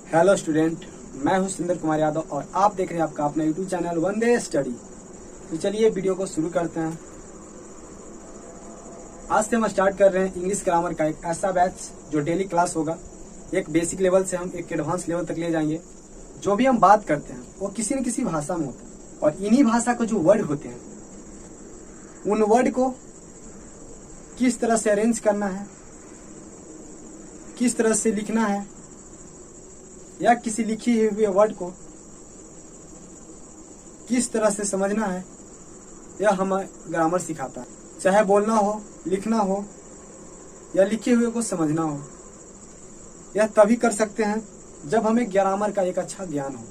Hello student, मैं हूं सुंदर कुमार यादव और आप देख रहे हैं आपका अपना यूट्यूब चैनल वंदे स्टडी। तो चलिए वीडियो को शुरू करते हैं। आज से हम स्टार्ट कर रहे हैं इंग्लिश ग्रामर का एक ऐसा बैच जो डेली क्लास होगा। एक बेसिक लेवल से हम एक एडवांस लेवल तक ले जाएंगे। जो भी हम बात करते हैं वो किसी न किसी भाषा में होता है और इन्हीं भाषा के जो वर्ड होते हैं उन वर्ड को किस तरह से अरेंज करना है, किस तरह से लिखना है या किसी लिखी हुए वर्ड को किस तरह से समझना है, यह हमें ग्रामर सिखाता है। चाहे बोलना हो, लिखना हो या लिखे हुए को समझना हो, यह तभी कर सकते हैं जब हमें ग्रामर का एक अच्छा ज्ञान हो।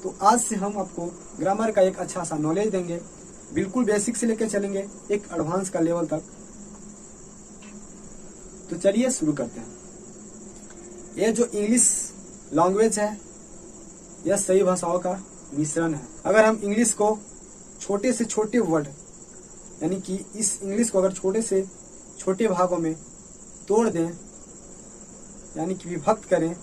तो आज से हम आपको ग्रामर का एक अच्छा सा नॉलेज देंगे, बिल्कुल बेसिक से लेकर चलेंगे एक एडवांस का लेवल तक। तो चलिए शुरू करते हैं। यह जो इंग्लिश लैंग्वेज है यह सही भाषाओं का मिश्रण है। अगर हम इंग्लिश को छोटे से छोटे वर्ड यानी कि इस इंग्लिश को अगर छोटे से छोटे भागों में तोड़ दें यानी कि विभक्त करें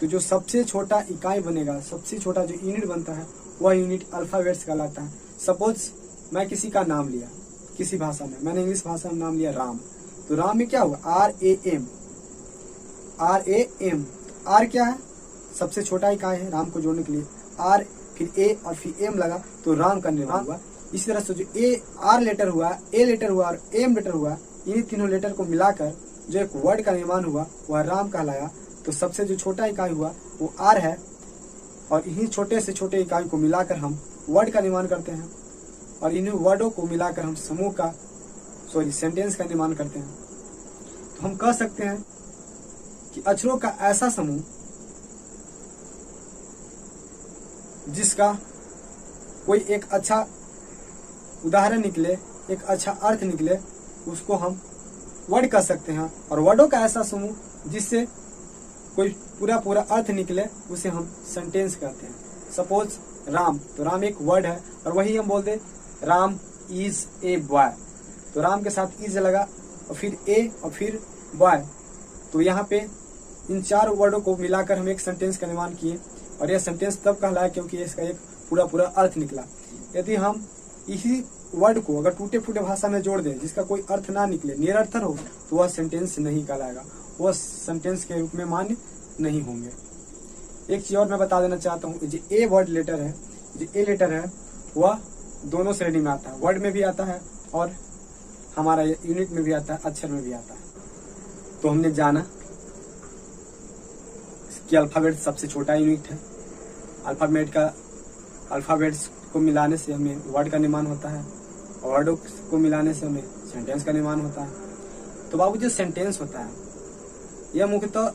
तो जो सबसे छोटा इकाई बनेगा, सबसे छोटा जो यूनिट बनता है वह यूनिट अल्फाबेट्स कहलाता है। सपोज मैं किसी का नाम लिया, किसी भाषा में मैंने इंग्लिश भाषा में नाम लिया राम, तो राम में क्या हुआ RAM। आर क्या है? सबसे छोटा इकाई है राम को जोड़ने के लिए। आर फिर ए और फिर एम लगा तो राम का निर्माण हुआ। इसी तरह से जो आर लेटर हुआ, ए लेटर हुआ और एम लेटर हुआ, इन्हीं तीनों लेटर को मिलाकर जो एक वर्ड का निर्माण हुआ वह राम कहलाया। तो सबसे जो छोटा इकाई हुआ वो आर है और इन्हीं छोटे से छोटे इकाई को मिलाकर हम वर्ड का निर्माण करते हैं और इन्हीं वर्डों को मिलाकर हम समूह का सेंटेंस का निर्माण करते हैं। तो हम कह सकते हैं कि अक्षरों का ऐसा समूह जिसका कोई एक अच्छा उदाहरण निकले, एक अच्छा अर्थ निकले, उसको हम वर्ड कह सकते हैं। और वर्डों का ऐसा समूह जिससे कोई पूरा पूरा अर्थ निकले उसे हम सेंटेंस कहते हैं। सपोज राम, तो राम एक वर्ड है और वही हम बोल दे राम इज ए बॉय, तो राम के साथ इज लगा और फिर ए और फिर बॉय, तो यहाँ पे इन चार वर्डों को मिलाकर हम एक सेंटेंस का निर्माण किए और यह सेंटेंस तब कहलाया क्योंकि इसका एक पूरा पूरा अर्थ निकला। यदि हम इसी वर्ड को अगर टूटे फूटे भाषा में जोड़ दें जिसका कोई अर्थ ना निकले, निरर्थक हो, तो वह सेंटेंस नहीं कहलाएगा, वह सेंटेंस के रूप में मान्य नहीं होंगे। एक चीज और मैं बता देना चाहता हूँ, जो ए वर्ड लेटर है, जो ए लेटर है वह दोनों श्रेणी में आता है, वर्ड में भी आता है और हमारा यूनिट में भी आता है, अक्षर में भी आता है। तो हमने जाना कि अल्फाबेट सबसे छोटा यूनिट है। अल्फाबेट्स को मिलाने से हमें वर्ड का निर्माण होता है और वर्डों को मिलाने से हमें सेंटेंस का निर्माण होता है। तो बाबू जो सेंटेंस होता है यह मुख्यतः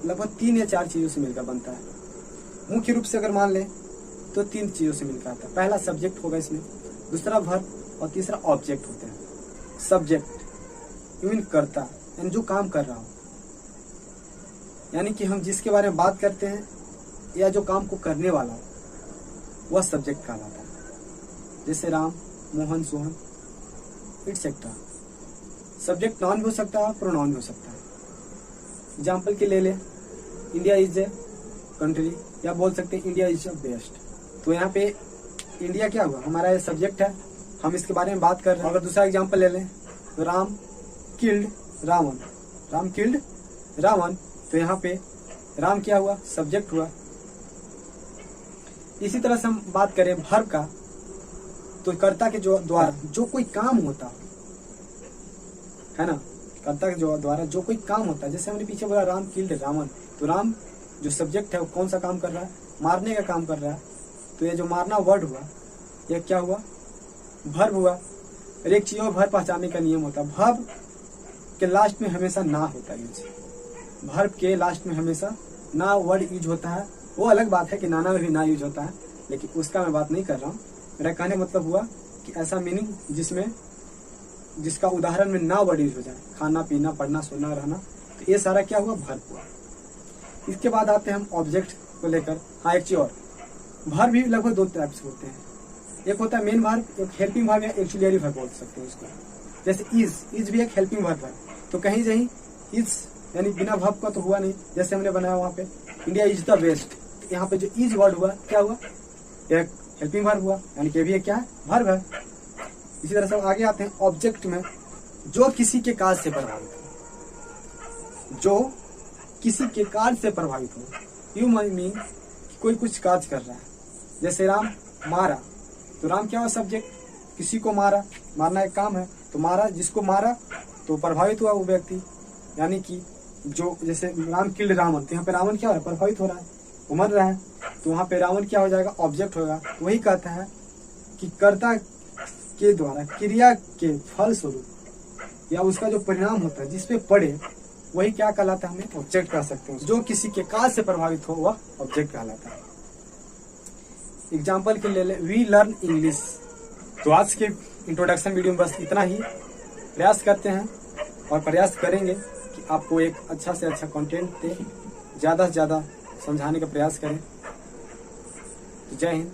लगभग 3 या 4 चीजों से मिलकर बनता है। मुख्य रूप से अगर मान लें तो 3 चीजों से मिलकर आता है। पहला सब्जेक्ट होगा इसमें, दूसरा वर्ब और तीसरा ऑब्जेक्ट होते हैं। सब्जेक्ट मीन कर्ता, यानी जो काम कर रहा हो, यानी कि हम जिसके बारे में बात करते हैं या जो काम को करने वाला हो वह सब्जेक्ट कहलाता है। जैसे Ram, Mohan, Sohan etcetera. Subject noun भी हो सकता है, प्रोनाउन भी हो सकता है। एग्जाम्पल के ले ले, इंडिया इज ए कंट्री, या बोल सकते हैं इंडिया इज द बेस्ट। तो यहाँ पे इंडिया क्या हुआ, हमारा ये सब्जेक्ट है, हम इसके बारे में बात कर रहे हैं। अगर दूसरा एग्जाम्पल ले लें तो राम किल्ड रावण, राम किल्ड रावण, तो यहाँ पे राम क्या हुआ, सब्जेक्ट हुआ। इसी तरह से हम बात करें वर्ब का, तो कर्ता के जो द्वारा जो कोई काम होता है ना, कर्ता के जो द्वारा जो कोई काम होता है, जैसे हमने पीछे बोला राम किल्ड रावण, तो राम जो सब्जेक्ट है वो कौन सा काम कर रहा है, मारने का काम कर रहा है। तो ये जो मारना वर्ड हुआ यह क्या हुआ, वर्ब हुआ। और एक चीज और वर्ब पहचानने का नियम होता है, वर्ब के लास्ट में हमेशा ना होता है यूज, वर्ब के लास्ट में हमेशा ना वर्ड यूज होता है। वो अलग बात है कि नाना में भी ना यूज होता है, लेकिन उसका मैं बात नहीं कर रहा हूँ। मेरा कहने का मतलब हुआ कि ऐसा मीनिंग जिसका उदाहरण में ना वर्ड यूज हो जाए, खाना पीना पढ़ना सोना रहना, तो ये सारा क्या हुआ, वर्ब हुआ। इसके बाद आते हैं हम ऑब्जेक्ट को लेकर। हाँ, एक चीज और, वर्ब भी लगभग 2 टाइप्स होते हैं। एक होता है मेन वर्ब, एक हेल्पिंग वर्ब या एक्चुअली वर्ब बोल सकते हैं उसको। जैसे इज भी एक हेल्पिंग वर्ब है, तो कहीं इज यानी बिना वर्ब का तो हुआ नहीं, जैसे हमने बनाया वहाँ पे इंडिया इज द बेस्ट। यहाँ पे जो इज वर्ड हुआ क्या हुआ, एक हेल्पिंग वर्ब हुआ, यानी कि भी एक क्या है, वर्ब है। इसी तरह से आगे आते हैं ऑब्जेक्ट में, जो किसी के कार्य से प्रभावित हो, जो किसी के कार्य से प्रभावित हो। यू मीन कोई कुछ कार्य कर रहा है, जैसे राम मारा, तो राम क्या हुआ, सब्जेक्ट, किसी को मारा, मारना एक काम है, तो मारा, जिसको मारा तो प्रभावित हुआ वो व्यक्ति, यानी कि जो जैसे राम किल्ड रावण, तो यहाँ पे रावण क्या हो रहा है, प्रभावित हो रहा है, वो मर रहा है, तो वहाँ पे रावण क्या हो जाएगा, ऑब्जेक्ट होगा। वही कहता है कि कर्ता के द्वारा क्रिया के फल स्वरूप या उसका जो परिणाम होता है जिसपे पड़े, वही क्या कहलाता है, हमें ऑब्जेक्ट कह सकते हैं। जो किसी के कार्य से प्रभावित हो वह ऑब्जेक्ट कहलाता है। एग्जाम्पल के लिए वी लर्न इंग्लिश। तो आज के इंट्रोडक्शन वीडियो में बस इतना ही। प्रयास करते हैं और प्रयास करेंगे कि आपको एक अच्छा से अच्छा कंटेंट दे, ज़्यादा से ज़्यादा समझाने का प्रयास करें। जय हिंद।